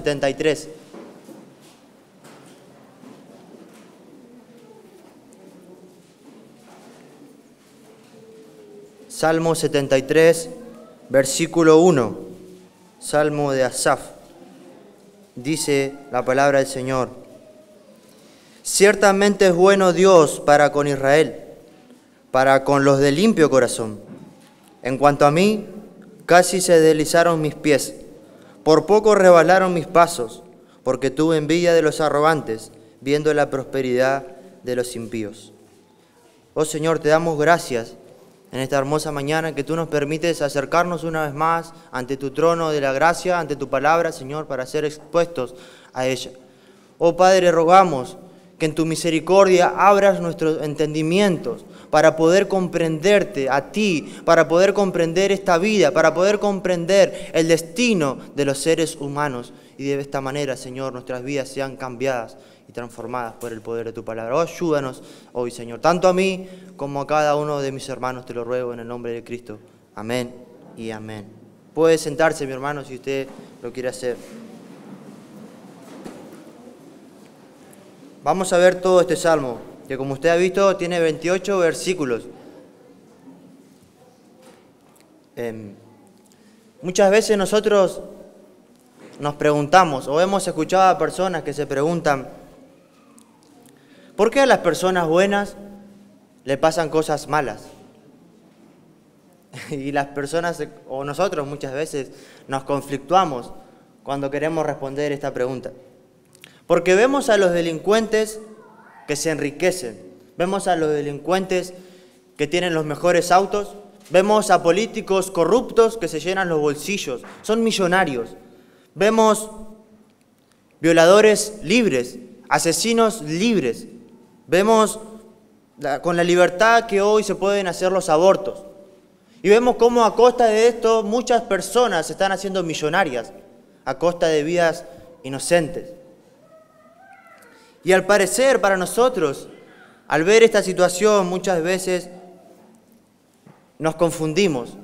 73. Salmo 73, versículo 1. Salmo de Asaf. Dice la palabra del Señor: ciertamente es bueno Dios para con Israel, para con los de limpio corazón. En cuanto a mí, casi se deslizaron mis pies, por poco resbalaron mis pasos, porque tuve envidia de los arrogantes, viendo la prosperidad de los impíos. Oh Señor, te damos gracias en esta hermosa mañana que tú nos permites acercarnos una vez más ante tu trono de la gracia, ante tu palabra, Señor, para ser expuestos a ella. Oh Padre, rogamos que en tu misericordia abras nuestros entendimientos para poder comprenderte a ti, para poder comprender esta vida, para poder comprender el destino de los seres humanos. Y de esta manera, Señor, nuestras vidas sean cambiadas y transformadas por el poder de tu palabra. Oh, ayúdanos hoy, Señor, tanto a mí como a cada uno de mis hermanos, te lo ruego en el nombre de Cristo. Amén y amén. Puede sentarse, mi hermano, si usted lo quiere hacer. Vamos a ver todo este salmo, que como usted ha visto tiene 28 versículos. Muchas veces nosotros nos preguntamos, o hemos escuchado a personas que se preguntan, ¿por qué a las personas buenas le pasan cosas malas? Y las personas, o nosotros muchas veces, nos conflictuamos cuando queremos responder esta pregunta. Porque vemos a los delincuentes que se enriquecen, vemos a los delincuentes que tienen los mejores autos, vemos a políticos corruptos que se llenan los bolsillos, son millonarios. Vemos violadores libres, asesinos libres. Vemos con la libertad que hoy se pueden hacer los abortos. Y vemos cómo a costa de esto muchas personas se están haciendo millonarias, a costa de vidas inocentes. Y al parecer para nosotros, al ver esta situación muchas veces nos confundimos.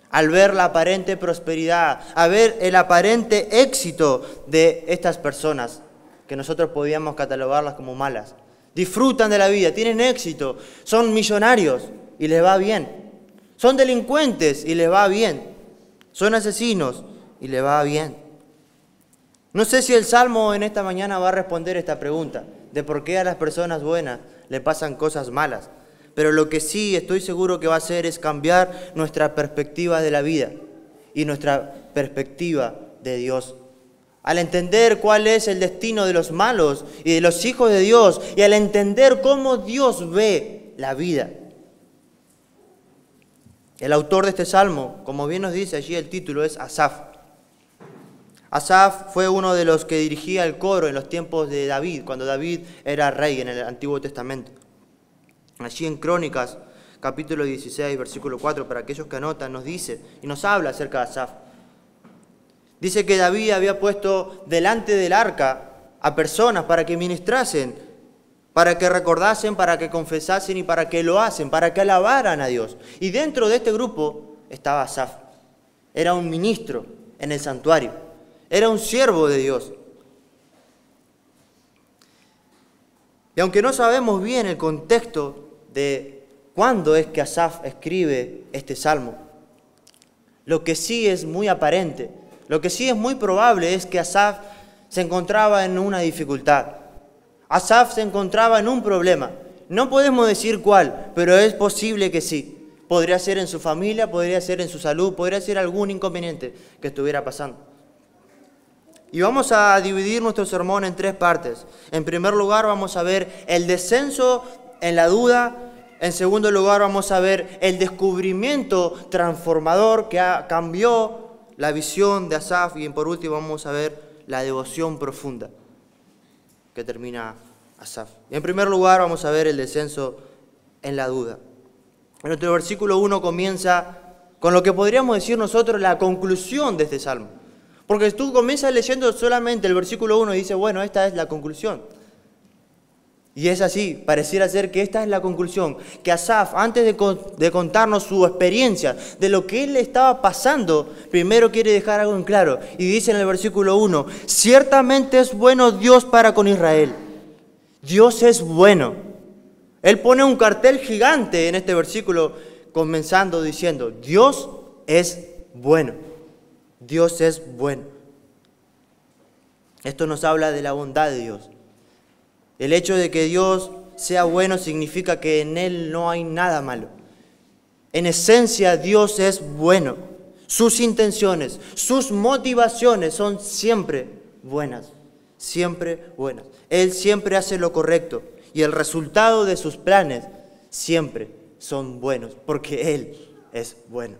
Al ver la aparente prosperidad, a ver el aparente éxito de estas personas, que nosotros podíamos catalogarlas como malas. Disfrutan de la vida, tienen éxito, son millonarios y les va bien. Son delincuentes y les va bien. Son asesinos y les va bien. No sé si el Salmo en esta mañana va a responder esta pregunta, de por qué a las personas buenas le pasan cosas malas. Pero lo que sí estoy seguro que va a hacer es cambiar nuestra perspectiva de la vida y nuestra perspectiva de Dios. Al entender cuál es el destino de los malos y de los hijos de Dios, y al entender cómo Dios ve la vida. El autor de este salmo, como bien nos dice allí el título, es Asaf. Asaf fue uno de los que dirigía el coro en los tiempos de David, cuando David era rey en el Antiguo Testamento. Allí en Crónicas, capítulo 16, versículo 4, para aquellos que anotan, nos dice y nos habla acerca de Asaf. Dice que David había puesto delante del arca a personas para que ministrasen, para que recordasen, para que confesasen y para que lo hacen, para que alabaran a Dios. Y dentro de este grupo estaba Asaf. Era un ministro en el santuario, era un siervo de Dios. Y aunque no sabemos bien el contexto de cuándo es que Asaf escribe este salmo, lo que sí es muy aparente, lo que sí es muy probable es que Asaf se encontraba en una dificultad. Asaf se encontraba en un problema. No podemos decir cuál, pero es posible que sí. Podría ser en su familia, podría ser en su salud, podría ser algún inconveniente que estuviera pasando. Y vamos a dividir nuestro sermón en tres partes. En primer lugar vamos a ver el descenso en la duda. En segundo lugar vamos a ver el descubrimiento transformador que cambió la visión de Asaf. Y por último vamos a ver la devoción profunda que termina Asaf. En primer lugar vamos a ver el descenso en la duda. En nuestro versículo 1 comienza con lo que podríamos decir nosotros la conclusión de este salmo. Porque tú comienzas leyendo solamente el versículo 1 y dices, bueno, esta es la conclusión. Y es así, pareciera ser que esta es la conclusión, que Asaf, antes de contarnos su experiencia, de lo que él le estaba pasando, primero quiere dejar algo en claro. Y dice en el versículo 1, ciertamente es bueno Dios para con Israel. Dios es bueno. Él pone un cartel gigante en este versículo, comenzando diciendo, Dios es bueno. Dios es bueno. Esto nos habla de la bondad de Dios. El hecho de que Dios sea bueno significa que en Él no hay nada malo. En esencia, Dios es bueno. Sus intenciones, sus motivaciones son siempre buenas. Siempre buenas. Él siempre hace lo correcto. Y el resultado de sus planes siempre son buenos. Porque Él es bueno.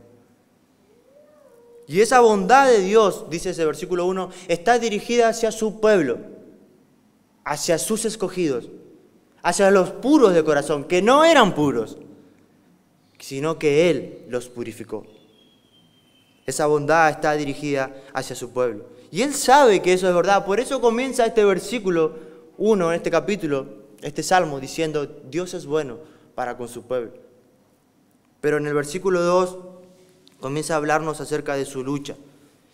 Y esa bondad de Dios, dice ese versículo 1, está dirigida hacia su pueblo. Hacia sus escogidos, hacia los puros de corazón, que no eran puros, sino que Él los purificó. Esa bondad está dirigida hacia su pueblo. Y Él sabe que eso es verdad, por eso comienza este versículo 1 en este capítulo, este salmo, diciendo, Dios es bueno para con su pueblo. Pero en el versículo 2 comienza a hablarnos acerca de su lucha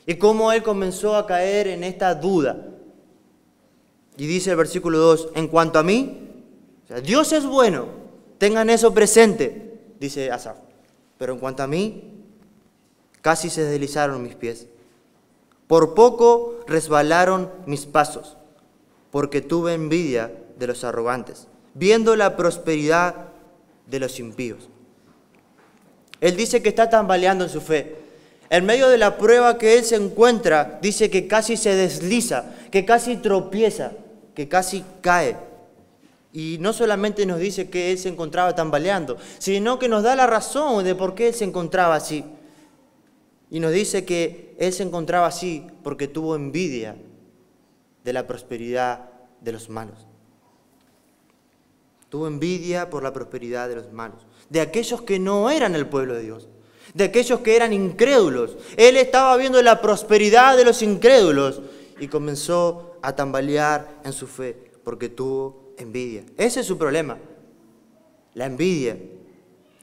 y cómo Él comenzó a caer en esta duda. Y dice el versículo 2, en cuanto a mí, o sea, Dios es bueno, tengan eso presente, dice Asaf. Pero en cuanto a mí, casi se deslizaron mis pies. Por poco resbalaron mis pasos, porque tuve envidia de los arrogantes, viendo la prosperidad de los impíos. Él dice que está tambaleando en su fe. En medio de la prueba que él se encuentra, dice que casi se desliza, que casi tropieza, que casi cae. Y no solamente nos dice que él se encontraba tambaleando, sino que nos da la razón de por qué él se encontraba así. Y nos dice que él se encontraba así porque tuvo envidia de la prosperidad de los malos. Tuvo envidia por la prosperidad de los malos, de aquellos que no eran el pueblo de Dios, de aquellos que eran incrédulos. Él estaba viendo la prosperidad de los incrédulos y comenzó a tambalear en su fe porque tuvo envidia. Ese es su problema, la envidia.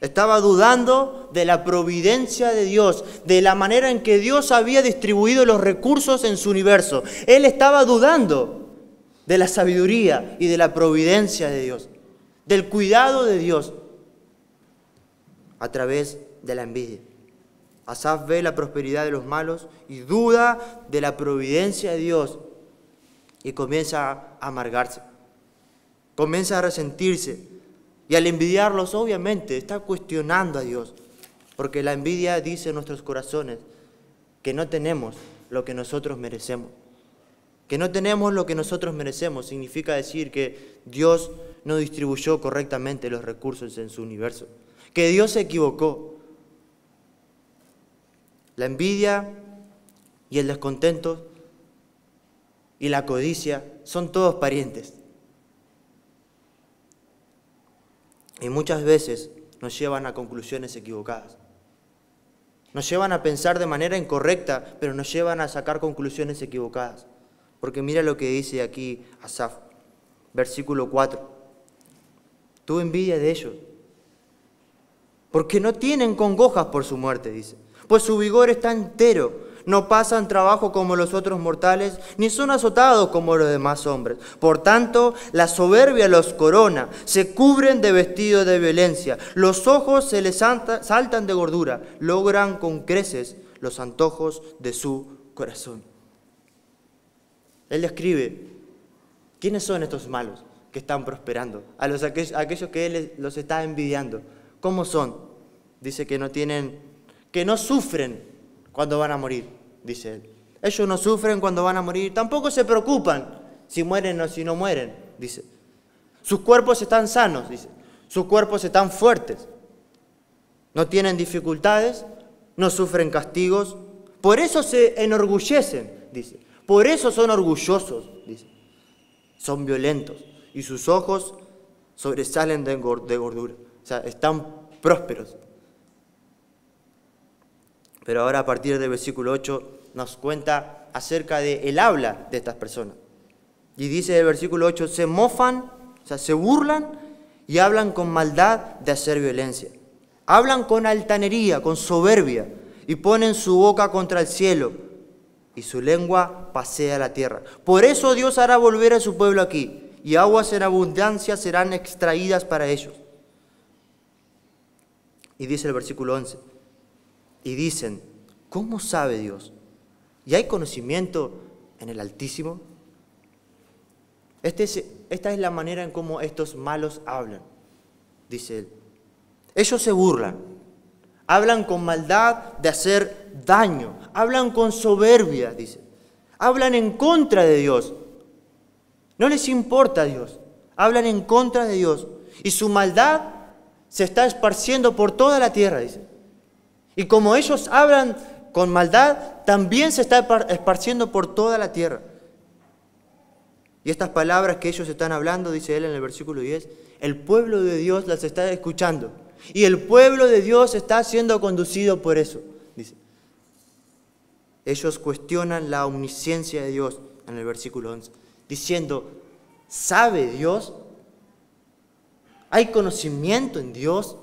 Estaba dudando de la providencia de Dios, de la manera en que Dios había distribuido los recursos en su universo. Él estaba dudando de la sabiduría y de la providencia de Dios, del cuidado de Dios a través de la envidia. Asaf ve la prosperidad de los malos y duda de la providencia de Dios y comienza a amargarse, comienza a resentirse y al envidiarlos obviamente está cuestionando a Dios, porque la envidia dice en nuestros corazones que no tenemos lo que nosotros merecemos. Que no tenemos lo que nosotros merecemos significa decir que Dios no distribuyó correctamente los recursos en su universo, que Dios se equivocó. La envidia y el descontento y la codicia son todos parientes. Y muchas veces nos llevan a conclusiones equivocadas. Nos llevan a pensar de manera incorrecta, pero nos llevan a sacar conclusiones equivocadas. Porque mira lo que dice aquí Asaf, versículo 4. Tuve envidia de ellos, porque no tienen congojas por su muerte, dice. Pues su vigor está entero. No pasan trabajo como los otros mortales, ni son azotados como los demás hombres. Por tanto, la soberbia los corona, se cubren de vestido de violencia, los ojos se les saltan de gordura, logran con creces los antojos de su corazón. Él describe quiénes son estos malos que están prosperando, aquellos que él los está envidiando. ¿Cómo son? Dice que no sufren cuando van a morir, dice él. Ellos no sufren cuando van a morir, tampoco se preocupan si mueren o si no mueren, dice. Sus cuerpos están sanos, dice. Sus cuerpos están fuertes. No tienen dificultades, no sufren castigos. Por eso se enorgullecen, dice. Por eso son orgullosos, dice. Son violentos y sus ojos sobresalen de gordura. O sea, están prósperos. Pero ahora a partir del versículo 8 nos cuenta acerca del habla de estas personas. Y dice el versículo 8, se mofan, o sea, se burlan y hablan con maldad de hacer violencia. Hablan con altanería, con soberbia, y ponen su boca contra el cielo, y su lengua pasea la tierra. Por eso Dios hará volver a su pueblo aquí, y aguas en abundancia serán extraídas para ellos. Y dice el versículo 11, y dicen, ¿cómo sabe Dios? ¿Y hay conocimiento en el Altísimo? Esta es la manera en cómo estos malos hablan, dice él. Ellos se burlan, hablan con maldad de hacer daño, hablan con soberbia, dice. Hablan en contra de Dios. No les importa a Dios, hablan en contra de Dios. Y su maldad se está esparciendo por toda la tierra, dice. Y como ellos hablan con maldad, también se está esparciendo por toda la tierra. Y estas palabras que ellos están hablando, dice él en el versículo 10, el pueblo de Dios las está escuchando. Y el pueblo de Dios está siendo conducido por eso, dice. Ellos cuestionan la omnisciencia de Dios en el versículo 11, diciendo, ¿sabe Dios? ¿Hay conocimiento en Dios?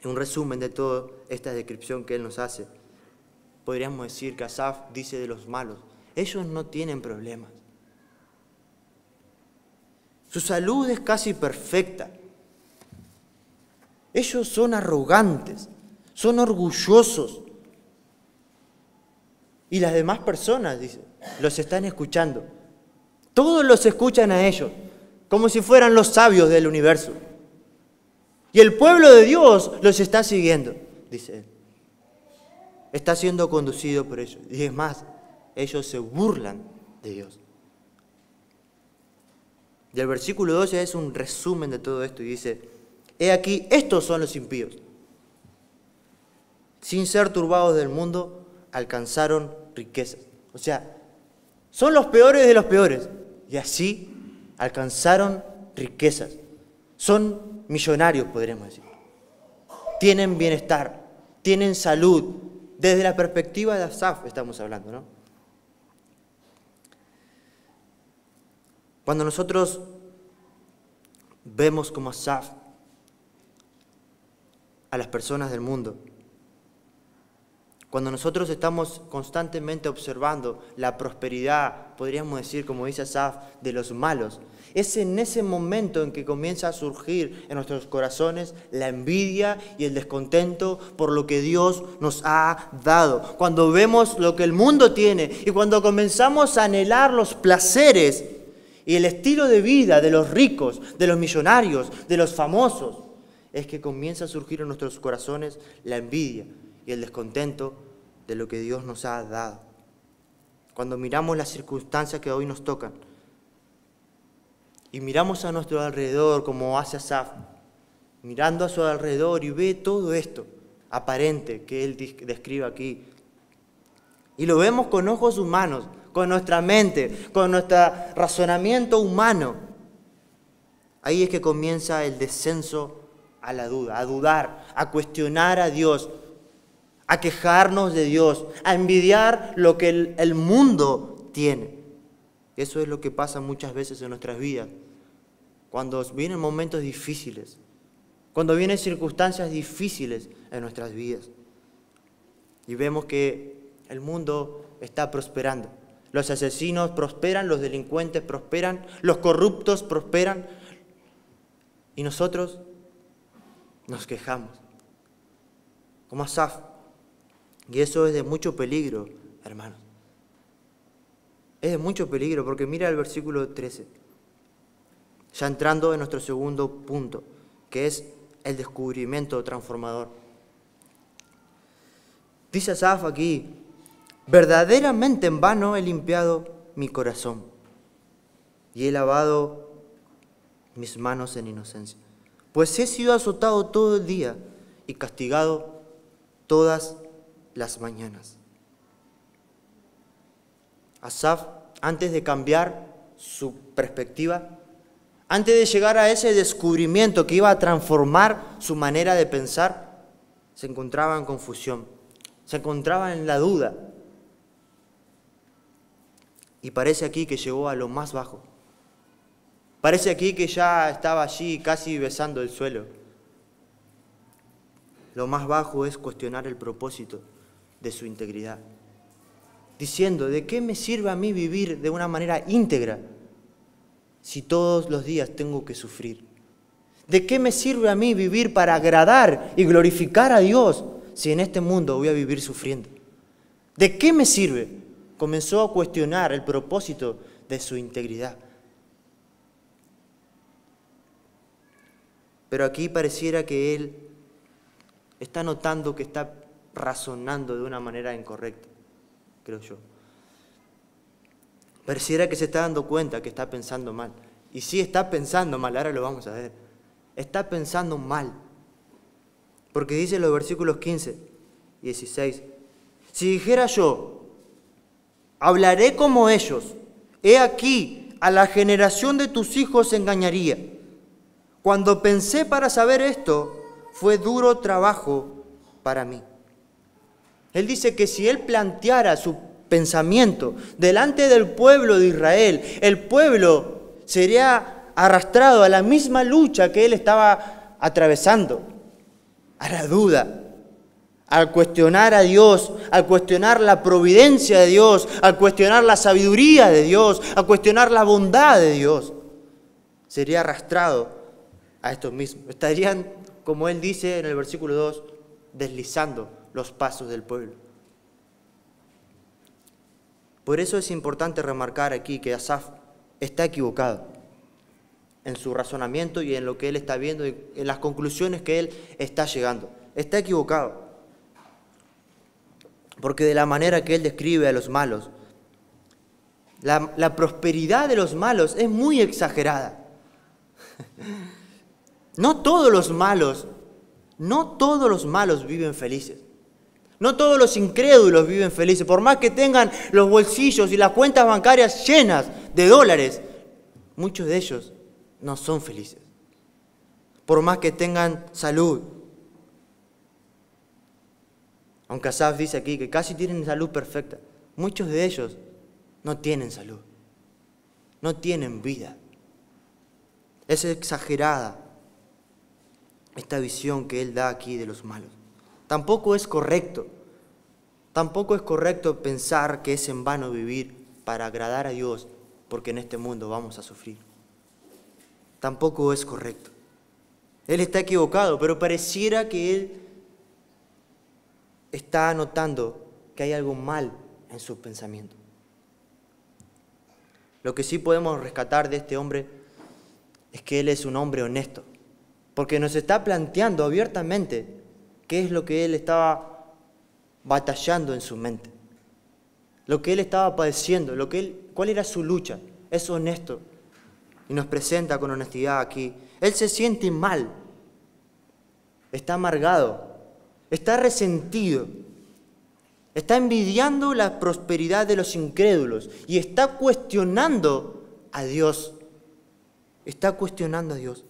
En un resumen de toda esta descripción que él nos hace, podríamos decir que Asaf dice de los malos, ellos no tienen problemas. Su salud es casi perfecta. Ellos son arrogantes, son orgullosos. Y las demás personas, dice, los están escuchando. Todos los escuchan a ellos, como si fueran los sabios del universo. Y el pueblo de Dios los está siguiendo, dice él. Está siendo conducido por ellos. Y es más, ellos se burlan de Dios. Y el versículo 12 es un resumen de todo esto y dice, he aquí, estos son los impíos. Sin ser turbados del mundo, alcanzaron riquezas. O sea, son los peores de los peores. Y así alcanzaron riquezas. Son millonarios, podríamos decir. Tienen bienestar, tienen salud. Desde la perspectiva de Asaf estamos hablando, ¿no? Cuando nosotros vemos como Asaf a las personas del mundo, cuando nosotros estamos constantemente observando la prosperidad, podríamos decir, como dice Asaf, de los malos, es en ese momento en que comienza a surgir en nuestros corazones la envidia y el descontento por lo que Dios nos ha dado. Cuando vemos lo que el mundo tiene y cuando comenzamos a anhelar los placeres y el estilo de vida de los ricos, de los millonarios, de los famosos, es que comienza a surgir en nuestros corazones la envidia y el descontento de lo que Dios nos ha dado. Cuando miramos las circunstancias que hoy nos tocan y miramos a nuestro alrededor como hace Asaf, mirando a su alrededor y ve todo esto aparente que él describe aquí, y lo vemos con ojos humanos, con nuestra mente, con nuestro razonamiento humano, ahí es que comienza el descenso a la duda, a dudar, a cuestionar a Dios, a quejarnos de Dios, a envidiar lo que el mundo tiene. Eso es lo que pasa muchas veces en nuestras vidas, cuando vienen momentos difíciles, cuando vienen circunstancias difíciles en nuestras vidas. Y vemos que el mundo está prosperando. Los asesinos prosperan, los delincuentes prosperan, los corruptos prosperan. Y nosotros nos quejamos, como Asaf. Y eso es de mucho peligro, hermanos. Es de mucho peligro, porque mira el versículo 13. Ya entrando en nuestro segundo punto, que es el descubrimiento transformador. Dice Asaf aquí, verdaderamente en vano he limpiado mi corazón y he lavado mis manos en inocencia, pues he sido azotado todo el día y castigado todas las mañanas. Asaf, antes de cambiar su perspectiva, antes de llegar a ese descubrimiento que iba a transformar su manera de pensar, se encontraba en confusión, se encontraba en la duda. Y parece aquí que llegó a lo más bajo. Parece aquí que ya estaba allí casi besando el suelo. Lo más bajo es cuestionar el propósito de su integridad. Diciendo, ¿de qué me sirve a mí vivir de una manera íntegra si todos los días tengo que sufrir? ¿De qué me sirve a mí vivir para agradar y glorificar a Dios si en este mundo voy a vivir sufriendo? ¿De qué me sirve? Comenzó a cuestionar el propósito de su integridad. Pero aquí pareciera que él está notando que está razonando de una manera incorrecta, creo yo. Pareciera que se está dando cuenta que está pensando mal. Y sí está pensando mal, ahora lo vamos a ver. Está pensando mal. Porque dice en los versículos 15 y 16, si dijera yo, hablaré como ellos, he aquí, a la generación de tus hijos engañaría. Cuando pensé para saber esto, fue duro trabajo para mí. Él dice que si él planteara su pensamiento delante del pueblo de Israel, el pueblo sería arrastrado a la misma lucha que él estaba atravesando, a la duda, al cuestionar a Dios, al cuestionar la providencia de Dios, al cuestionar la sabiduría de Dios, a cuestionar la bondad de Dios. Sería arrastrado a estos mismos. Estarían, como él dice en el versículo 2, deslizando los pasos del pueblo. Por eso es importante remarcar aquí que Asaf está equivocado en su razonamiento y en lo que él está viendo y en las conclusiones que él está llegando. Está equivocado. Porque de la manera que él describe a los malos, la prosperidad de los malos es muy exagerada. No todos los malos viven felices. No todos los incrédulos viven felices. Por más que tengan los bolsillos y las cuentas bancarias llenas de dólares, muchos de ellos no son felices. Por más que tengan salud. Aunque Asaf dice aquí que casi tienen salud perfecta, muchos de ellos no tienen salud. No tienen vida. Es exagerada esta visión que él da aquí de los malos. Tampoco es correcto pensar que es en vano vivir para agradar a Dios, porque en este mundo vamos a sufrir. Tampoco es correcto. Él está equivocado, pero pareciera que él está notando que hay algo mal en su pensamiento. Lo que sí podemos rescatar de este hombre es que él es un hombre honesto, porque nos está planteando abiertamente qué es lo que él estaba batallando en su mente, lo que él estaba padeciendo, cuál era su lucha. Es honesto y nos presenta con honestidad aquí. Él se siente mal, está amargado, está resentido, está envidiando la prosperidad de los incrédulos y está cuestionando a Dios. Está cuestionando a Dios.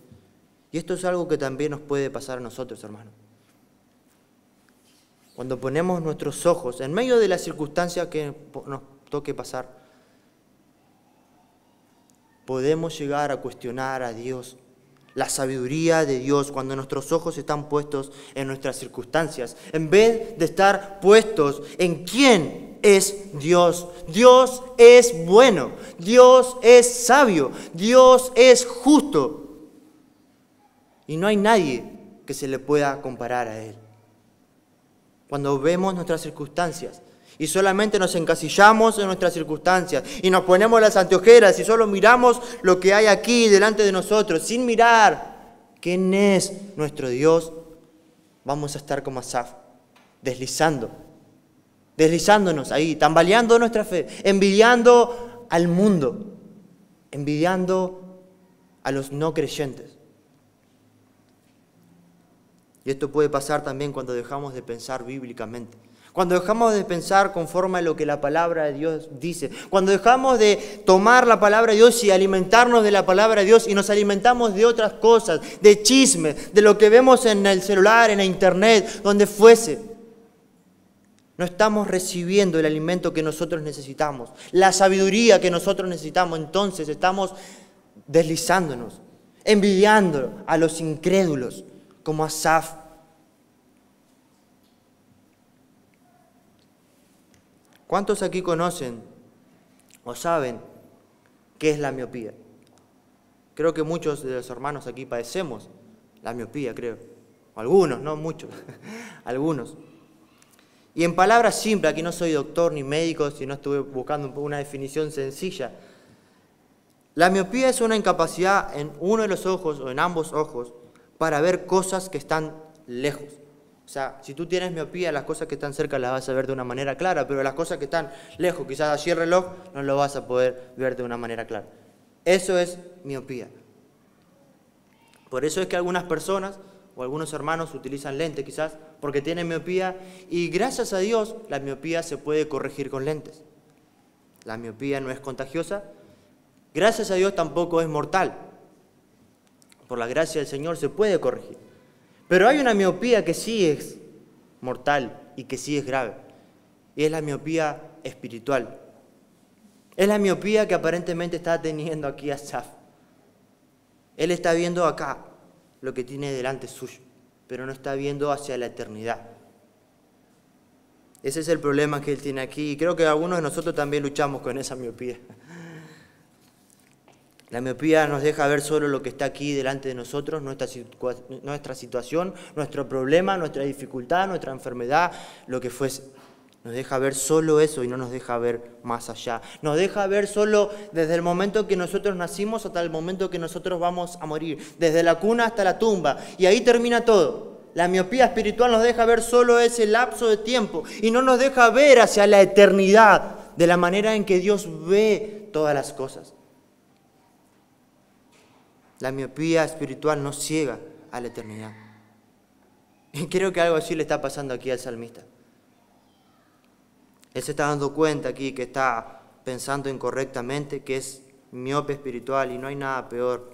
Y esto es algo que también nos puede pasar a nosotros, hermanos. Cuando ponemos nuestros ojos en medio de las circunstancias que nos toque pasar, podemos llegar a cuestionar a Dios, la sabiduría de Dios, cuando nuestros ojos están puestos en nuestras circunstancias, en vez de estar puestos en quién es Dios. Dios es bueno, Dios es sabio, Dios es justo. Y no hay nadie que se le pueda comparar a Él. Cuando vemos nuestras circunstancias y solamente nos encasillamos en nuestras circunstancias y nos ponemos las anteojeras y solo miramos lo que hay aquí delante de nosotros, sin mirar quién es nuestro Dios, vamos a estar como Asaf, deslizándonos ahí, tambaleando nuestra fe, envidiando al mundo, envidiando a los no creyentes. Y esto puede pasar también cuando dejamos de pensar bíblicamente. Cuando dejamos de pensar conforme a lo que la palabra de Dios dice. Cuando dejamos de tomar la palabra de Dios y alimentarnos de la palabra de Dios y nos alimentamos de otras cosas, de chismes, de lo que vemos en el celular, en la internet, donde fuese. No estamos recibiendo el alimento que nosotros necesitamos, la sabiduría que nosotros necesitamos. Entonces estamos deslizándonos, envidiando a los incrédulos, como Asaf. ¿Cuántos aquí conocen o saben qué es la miopía? Creo que muchos de los hermanos aquí padecemos la miopía, creo. Algunos, no muchos, algunos. Y en palabras simples, aquí no soy doctor ni médico, sino estuve buscando una definición sencilla. La miopía es una incapacidad en uno de los ojos o en ambos ojos para ver cosas que están lejos. O sea, si tú tienes miopía, las cosas que están cerca las vas a ver de una manera clara, pero las cosas que están lejos, quizás allí el reloj, no lo vas a poder ver de una manera clara. Eso es miopía. Por eso es que algunas personas o algunos hermanos utilizan lentes quizás porque tienen miopía y gracias a Dios la miopía se puede corregir con lentes. La miopía no es contagiosa, gracias a Dios tampoco es mortal. Por la gracia del Señor se puede corregir. Pero hay una miopía que sí es mortal y que sí es grave. Y es la miopía espiritual. Es la miopía que aparentemente está teniendo aquí Asaf. Él está viendo acá lo que tiene delante suyo, pero no está viendo hacia la eternidad. Ese es el problema que él tiene aquí. Y creo que algunos de nosotros también luchamos con esa miopía. La miopía nos deja ver solo lo que está aquí delante de nosotros, nuestra situación, nuestro problema, nuestra dificultad, nuestra enfermedad, lo que fuese. Nos deja ver solo eso y no nos deja ver más allá. Nos deja ver solo desde el momento que nosotros nacimos hasta el momento que nosotros vamos a morir. Desde la cuna hasta la tumba. Y ahí termina todo. La miopía espiritual nos deja ver solo ese lapso de tiempo y no nos deja ver hacia la eternidad de la manera en que Dios ve todas las cosas. La miopía espiritual nos ciega a la eternidad. Y creo que algo así le está pasando aquí al salmista. Él se está dando cuenta aquí que está pensando incorrectamente, que es miope espiritual y no hay nada peor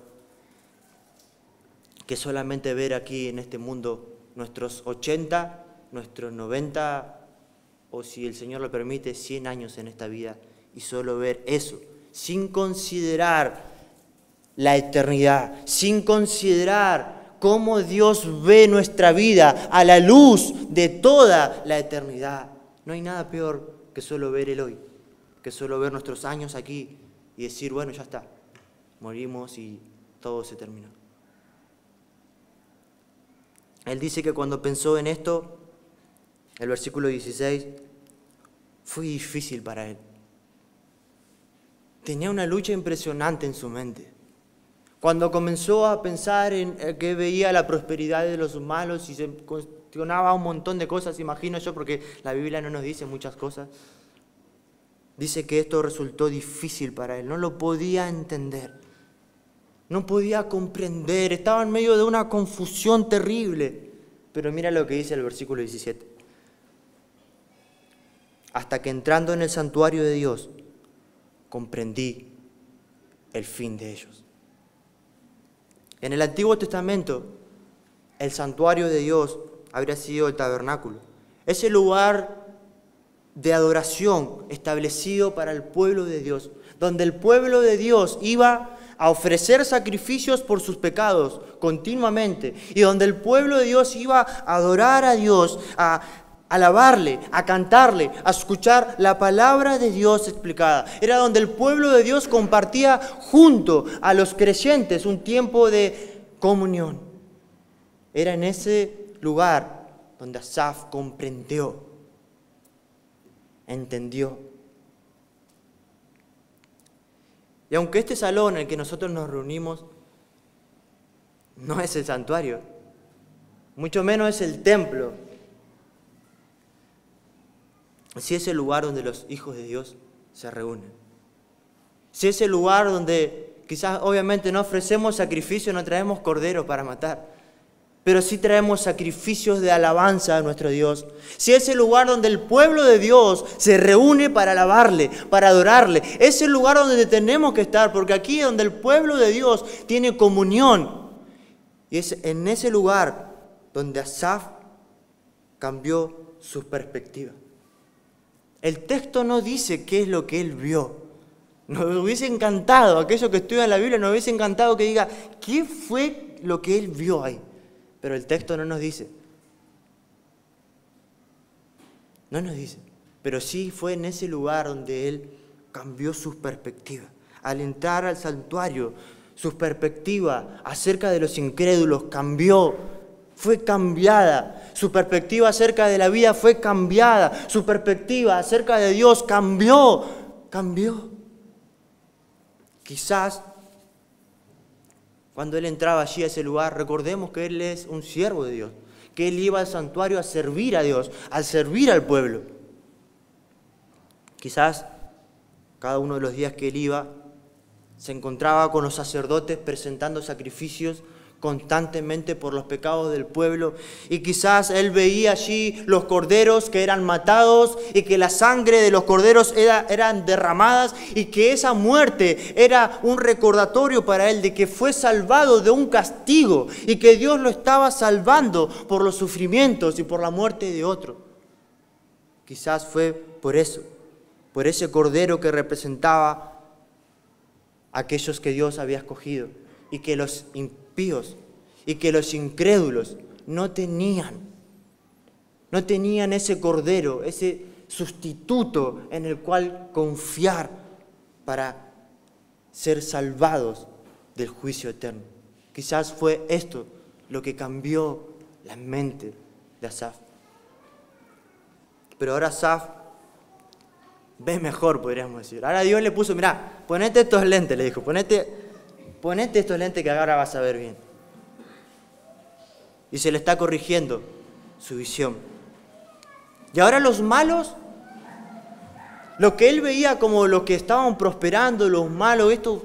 que solamente ver aquí en este mundo nuestros 80, nuestros 90 o si el Señor lo permite 100 años en esta vida y solo ver eso, sin considerar la eternidad, sin considerar cómo Dios ve nuestra vida a la luz de toda la eternidad. No hay nada peor que solo ver el hoy, que solo ver nuestros años aquí y decir, bueno, ya está, morimos y todo se terminó. Él dice que cuando pensó en esto, el versículo 16, fue difícil para él. Tenía una lucha impresionante en su mente. Cuando comenzó a pensar en que veía la prosperidad de los malos y se cuestionaba un montón de cosas, imagino yo, porque la Biblia no nos dice muchas cosas, dice que esto resultó difícil para él, no lo podía entender, no podía comprender, estaba en medio de una confusión terrible. Pero mira lo que dice el versículo 17. Hasta que entrando en el santuario de Dios, comprendí el fin de ellos. En el Antiguo Testamento, el santuario de Dios habría sido el tabernáculo. Ese lugar de adoración establecido para el pueblo de Dios, donde el pueblo de Dios iba a ofrecer sacrificios por sus pecados continuamente, y donde el pueblo de Dios iba a adorar a Dios, a alabarle, a cantarle, a escuchar la palabra de Dios explicada. Era donde el pueblo de Dios compartía junto a los creyentes un tiempo de comunión. Era en ese lugar donde Asaf comprendió, entendió. Y aunque este salón en el que nosotros nos reunimos no es el santuario, mucho menos es el templo, si es el lugar donde los hijos de Dios se reúnen. Si es el lugar donde quizás obviamente no ofrecemos sacrificios, no traemos corderos para matar, pero sí traemos sacrificios de alabanza a nuestro Dios. Si es el lugar donde el pueblo de Dios se reúne para alabarle, para adorarle, es el lugar donde tenemos que estar, porque aquí es donde el pueblo de Dios tiene comunión. Y es en ese lugar donde Asaf cambió su perspectiva. El texto no dice qué es lo que él vio. Nos hubiese encantado, aquellos que estudian la Biblia, nos hubiese encantado que diga qué fue lo que él vio ahí. Pero el texto no nos dice. No nos dice. Pero sí fue en ese lugar donde él cambió sus perspectivas. Al entrar al santuario, su perspectiva acerca de los incrédulos cambió, fue cambiada. Su perspectiva acerca de la vida fue cambiada. Su perspectiva acerca de Dios cambió. Quizás cuando él entraba allí a ese lugar, recordemos que él es un siervo de Dios, que él iba al santuario a servir a Dios, a servir al pueblo. Quizás cada uno de los días que él iba, se encontraba con los sacerdotes presentando sacrificios constantemente por los pecados del pueblo, y quizás él veía allí los corderos que eran matados y que la sangre de los corderos eran derramadas, y que esa muerte era un recordatorio para él de que fue salvado de un castigo y que Dios lo estaba salvando por los sufrimientos y por la muerte de otro. Quizás fue por eso, por ese cordero que representaba a aquellos que Dios había escogido, y que los impíos y que los incrédulos no tenían ese cordero, ese sustituto en el cual confiar para ser salvados del juicio eterno. Quizás fue esto lo que cambió la mente de Asaf. Pero ahora Asaf ve mejor, podríamos decir. Ahora Dios le puso, mirá, ponete estos lentes, le dijo, ponete estos lentes que ahora vas a ver bien. Y se le está corrigiendo su visión. Y ahora los malos, lo que él veía como los que estaban prosperando, los malos, estos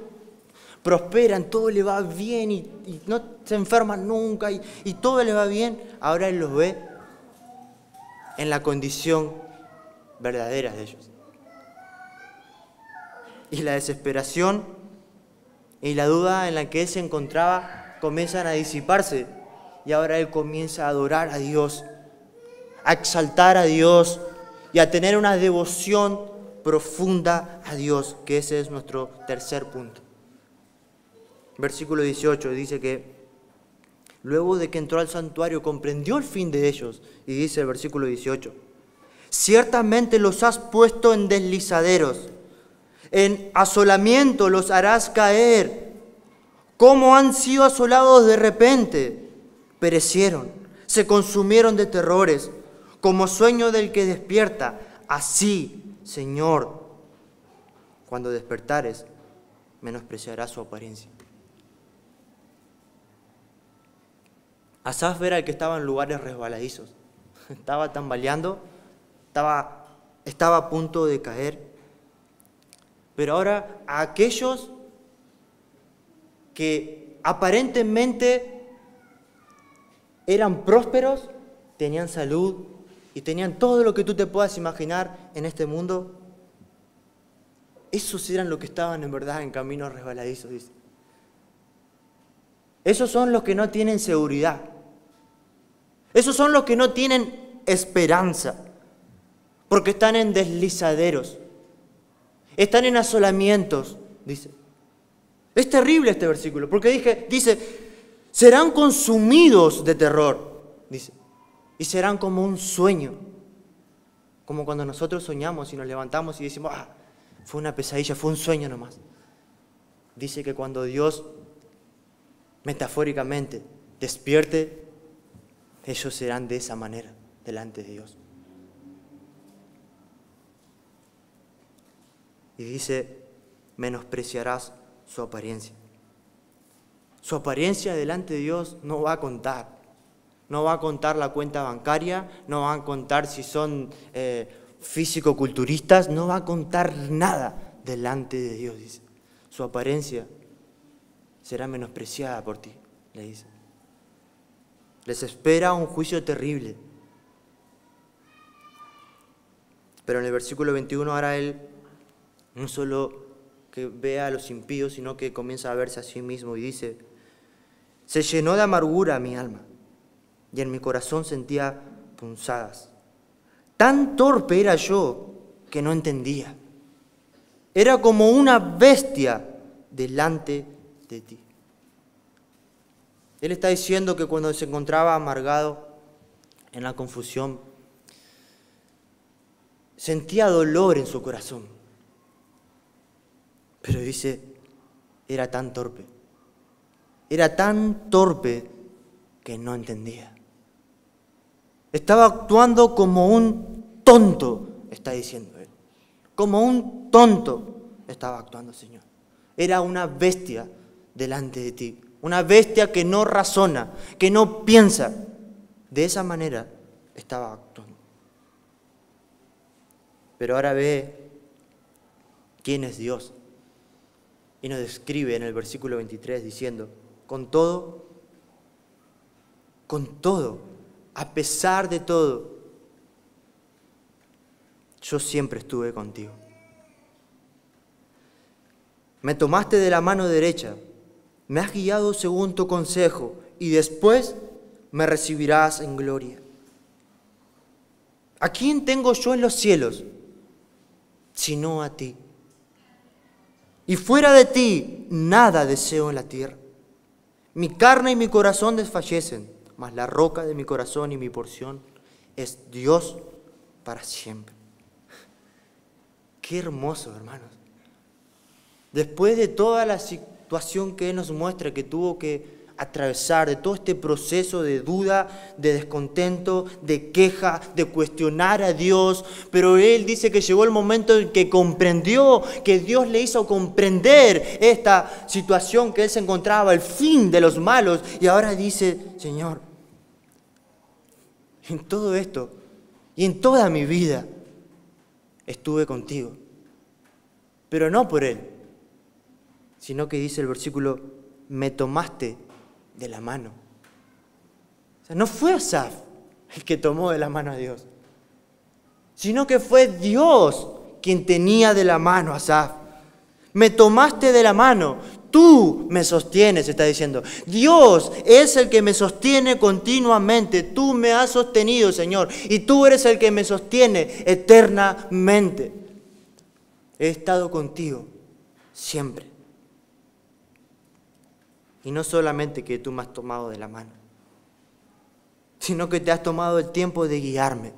prosperan, todo le va bien y no se enferman nunca y todo le va bien, ahora él los ve en la condición verdadera de ellos. Y la desesperación y la duda en la que él se encontraba comienzan a disiparse, y ahora él comienza a adorar a Dios, a exaltar a Dios y a tener una devoción profunda a Dios, que ese es nuestro tercer punto. Versículo 18 dice que luego de que entró al santuario comprendió el fin de ellos, y dice el versículo 18: ciertamente los has puesto en deslizaderos, en asolamiento los harás caer. ¿Cómo han sido asolados de repente? Perecieron, se consumieron de terrores, como sueño del que despierta. Así, Señor, cuando despertares, menospreciarás su apariencia. Asaf era el que estaba en lugares resbaladizos. Estaba tambaleando, estaba a punto de caer. Pero ahora a aquellos que aparentemente eran prósperos, tenían salud y tenían todo lo que tú te puedas imaginar en este mundo, esos eran los que estaban en verdad en caminos resbaladizos, dice. Esos son los que no tienen seguridad. Esos son los que no tienen esperanza, porque están en deslizaderos, están en asolamientos, dice. Es terrible este versículo, porque dice, serán consumidos de terror, dice, y serán como un sueño, como cuando nosotros soñamos y nos levantamos y decimos, fue una pesadilla, fue un sueño nomás. Dice que cuando Dios, metafóricamente, despierte, ellos serán de esa manera delante de Dios. Y dice, menospreciarás su apariencia. Su apariencia delante de Dios no va a contar. No va a contar la cuenta bancaria, no va a contar si son físico-culturistas, no va a contar nada delante de Dios, dice. Su apariencia será menospreciada por ti, le dice. Les espera un juicio terrible. Pero en el versículo 21 ahora él no solo que vea a los impíos, sino que comienza a verse a sí mismo y dice, se llenó de amargura mi alma y en mi corazón sentía punzadas. Tan torpe era yo que no entendía. Era como una bestia delante de ti. Él está diciendo que cuando se encontraba amargado en la confusión, sentía dolor en su corazón. Pero dice, era tan torpe. Era tan torpe que no entendía. Estaba actuando como un tonto, está diciendo él. Como un tonto estaba actuando, Señor. Era una bestia delante de ti. Una bestia que no razona, que no piensa. De esa manera estaba actuando. Pero ahora ve quién es Dios. Y nos describe en el versículo 23 diciendo, con todo, a pesar de todo, yo siempre estuve contigo. Me tomaste de la mano derecha, me has guiado según tu consejo y después me recibirás en gloria. ¿A quién tengo yo en los cielos sino a ti? Y fuera de ti nada deseo en la tierra. Mi carne y mi corazón desfallecen, mas la roca de mi corazón y mi porción es Dios para siempre. Qué hermoso, hermanos. Después de toda la situación que Él nos muestra que tuvo que atravesar, de todo este proceso de duda, de descontento, de queja, de cuestionar a Dios, pero Él dice que llegó el momento en que comprendió, que Dios le hizo comprender esta situación que Él se encontraba, el fin de los malos, y ahora dice, Señor, en todo esto y en toda mi vida estuve contigo, pero no por Él, sino que dice el versículo, me tomaste de la mano. O sea, no fue Asaf el que tomó de la mano a Dios, sino que fue Dios quien tenía de la mano a Asaf. Me tomaste de la mano, tú me sostienes, está diciendo. Dios es el que me sostiene continuamente, tú me has sostenido, Señor, y tú eres el que me sostiene eternamente. He estado contigo siempre. Y no solamente que tú me has tomado de la mano, sino que te has tomado el tiempo de guiarme.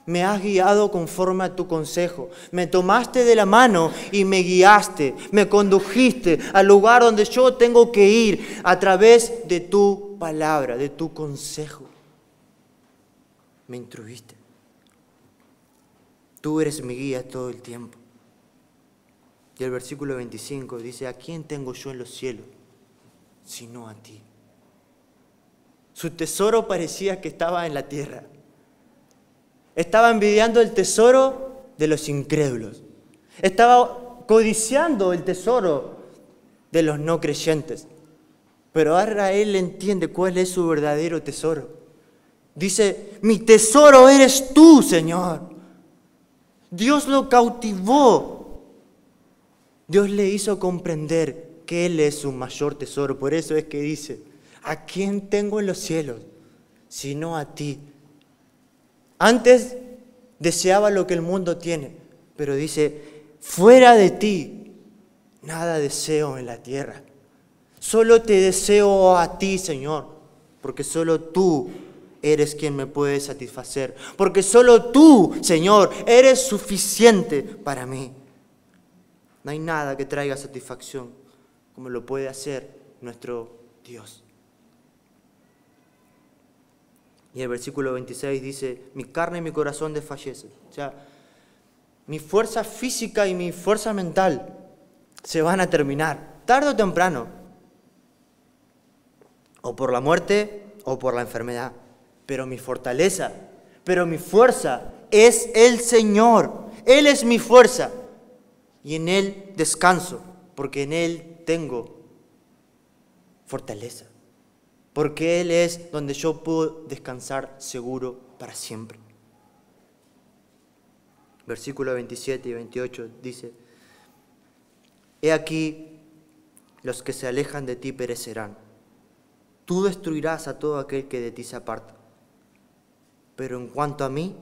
Me has guiado conforme a tu consejo. Me tomaste de la mano y me guiaste, me condujiste al lugar donde yo tengo que ir a través de tu palabra, de tu consejo. Me instruiste. Tú eres mi guía todo el tiempo. Y el versículo 25 dice, ¿a quién tengo yo en los cielos sino a ti? Su tesoro parecía que estaba en la tierra. Estaba envidiando el tesoro de los incrédulos. Estaba codiciando el tesoro de los no creyentes. Pero ahora él entiende cuál es su verdadero tesoro. Dice, mi tesoro eres tú, Señor. Dios lo cautivó. Dios le hizo comprender que Él es su mayor tesoro. Por eso es que dice, ¿a quién tengo en los cielos sino a ti? Antes deseaba lo que el mundo tiene, pero dice, fuera de ti nada deseo en la tierra. Solo te deseo a ti, Señor, porque solo tú eres quien me puede satisfacer. Porque solo tú, Señor, eres suficiente para mí. No hay nada que traiga satisfacción como lo puede hacer nuestro Dios. Y el versículo 26 dice, mi carne y mi corazón desfallecen. O sea, mi fuerza física y mi fuerza mental se van a terminar, tarde o temprano. O por la muerte o por la enfermedad. Pero mi fortaleza, pero mi fuerza es el Señor. Él es mi fuerza. Y en Él descanso, porque en Él tengo fortaleza, porque Él es donde yo puedo descansar seguro para siempre. Versículos 27 y 28 dice, he aquí, los que se alejan de ti perecerán. Tú destruirás a todo aquel que de ti se aparta. Pero en cuanto a mí,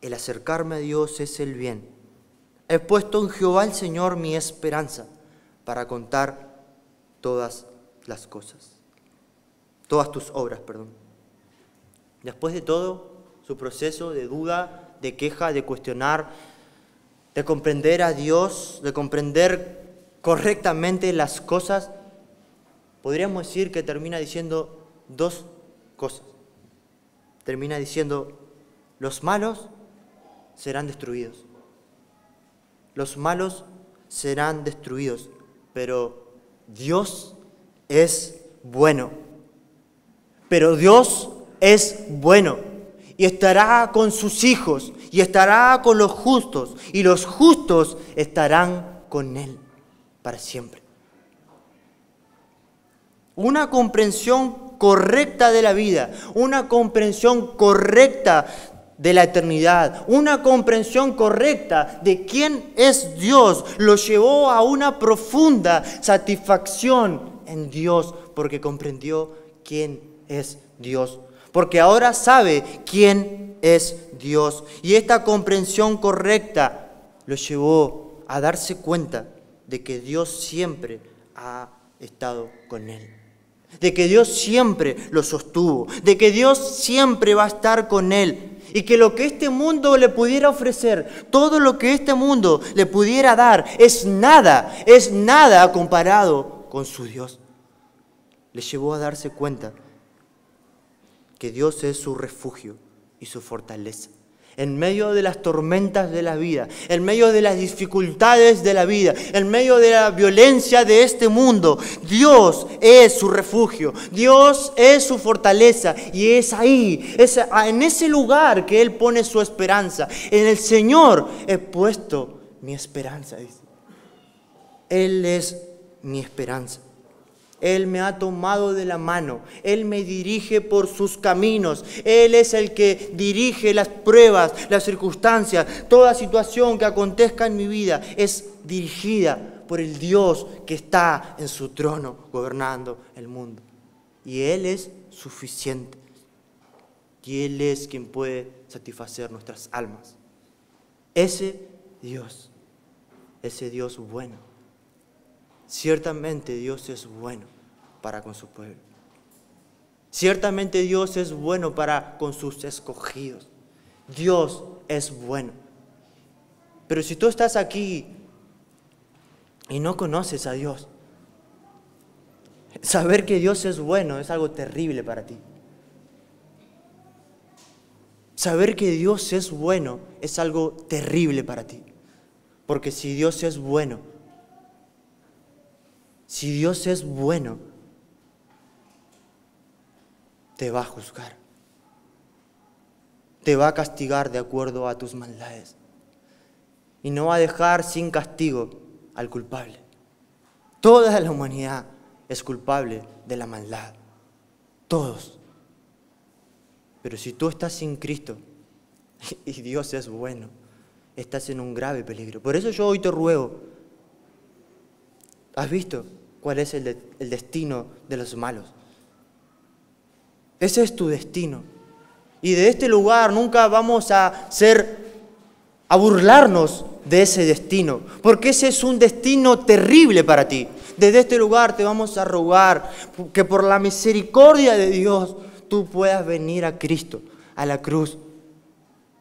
el acercarme a Dios es el bien. He puesto en Jehová el Señor mi esperanza para contar todas las cosas. Todas tus obras, perdón. Después de todo, su proceso de duda, de queja, de cuestionar, de comprender a Dios, de comprender correctamente las cosas, podríamos decir que termina diciendo dos cosas. Termina diciendo, los malos serán destruidos. Los malos serán destruidos, pero Dios es bueno. Pero Dios es bueno y estará con sus hijos y estará con los justos y los justos estarán con Él para siempre. Una comprensión correcta de la vida, una comprensión correcta de la eternidad, una comprensión correcta de quién es Dios, lo llevó a una profunda satisfacción en Dios, porque comprendió quién es Dios, porque ahora sabe quién es Dios. Y esta comprensión correcta lo llevó a darse cuenta de que Dios siempre ha estado con él, de que Dios siempre lo sostuvo, de que Dios siempre va a estar con él. Y que lo que este mundo le pudiera ofrecer, todo lo que este mundo le pudiera dar, es nada comparado con su Dios. Le llevó a darse cuenta que Dios es su refugio y su fortaleza. En medio de las tormentas de la vida, en medio de las dificultades de la vida, en medio de la violencia de este mundo, Dios es su refugio, Dios es su fortaleza y es ahí, en ese lugar que Él pone su esperanza. En el Señor he puesto mi esperanza, dice. Él es mi esperanza. Él me ha tomado de la mano, Él me dirige por sus caminos, Él es el que dirige las pruebas, las circunstancias, toda situación que acontezca en mi vida es dirigida por el Dios que está en su trono gobernando el mundo. Y Él es suficiente, y Él es quien puede satisfacer nuestras almas. Ese Dios bueno. Ciertamente Dios es bueno para con su pueblo. Ciertamente Dios es bueno para con sus escogidos. Dios es bueno. Pero si tú estás aquí y no conoces a Dios, saber que Dios es bueno es algo terrible para ti. Saber que Dios es bueno es algo terrible para ti. Porque si Dios es bueno, te va a juzgar. Te va a castigar de acuerdo a tus maldades. Y no va a dejar sin castigo al culpable. Toda la humanidad es culpable de la maldad. Todos. Pero si tú estás sin Cristo y Dios es bueno, estás en un grave peligro. Por eso yo hoy te ruego, ¿has visto cuál es el destino de los malos? Ese es tu destino. Y de este lugar nunca vamos a burlarnos de ese destino, porque ese es un destino terrible para ti. Desde este lugar te vamos a rogar que por la misericordia de Dios tú puedas venir a Cristo, a la cruz.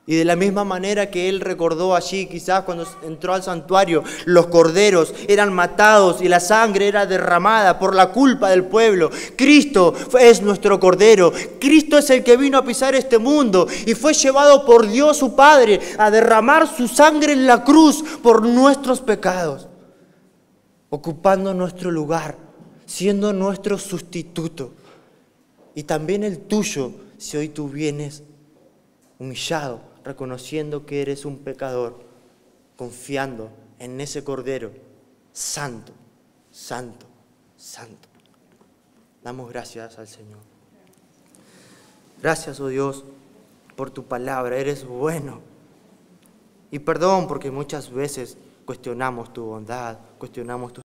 Y de la misma manera que Él recordó allí, quizás cuando entró al santuario, los corderos eran matados y la sangre era derramada por la culpa del pueblo. Cristo es nuestro cordero. Cristo es el que vino a pisar este mundo y fue llevado por Dios su Padre a derramar su sangre en la cruz por nuestros pecados, ocupando nuestro lugar, siendo nuestro sustituto. Y también el tuyo, si hoy tú vienes humillado, reconociendo que eres un pecador, confiando en ese Cordero santo, santo, santo. Damos gracias al Señor. Gracias, oh Dios, por tu palabra. Eres bueno. Y perdón porque muchas veces cuestionamos tu bondad, cuestionamos tu